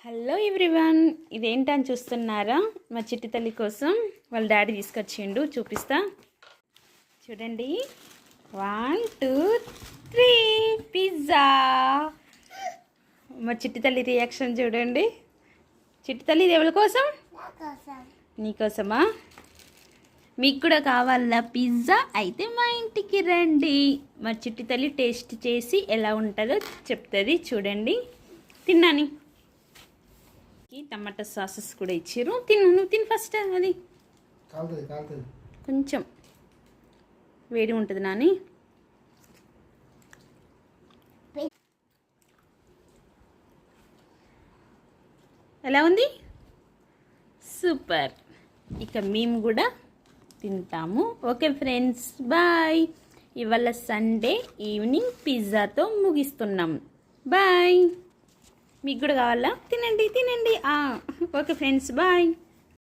Hello everyone, ఇదేంటని చూస్తున్నారా? మా చిట్టి తల్లి కోసం వాళ్ళ డాడీ తీసుకొచ్చిండు, చూపిస్తా చూడండి. 1 2 3 పిజ్జా. మా చిట్టి తల్లి రియాక్షన్ చూడండి. చిట్టి తల్లి ఇది ఎవరి కోసం? నీకోసమా? మీకు కూడా కావాలా పిజ్జా? అయితే మా ఇంటికి రండి. మా చిట్టి తల్లి టేస్ట్ చేసి ఎలా ఉంటుందో చెప్తుంది. చూడండి. తిన్నాని టమాటా సాసెస్ కూడా ఇచ్చారు. నువ్వు తిని ఫస్ట్. అది కొంచెం వేడి ఉంటుంది నాని. ఎలా ఉంది? సూపర్. ఇక మేము కూడా తింటాము. Okay friends, bye. ఇవాళ సండే ఈవినింగ్ పిజ్జాతో ముగిస్తున్నాం. బాయ్. మీకు కూడా కావాలా? తినండి. Okay friends, bye.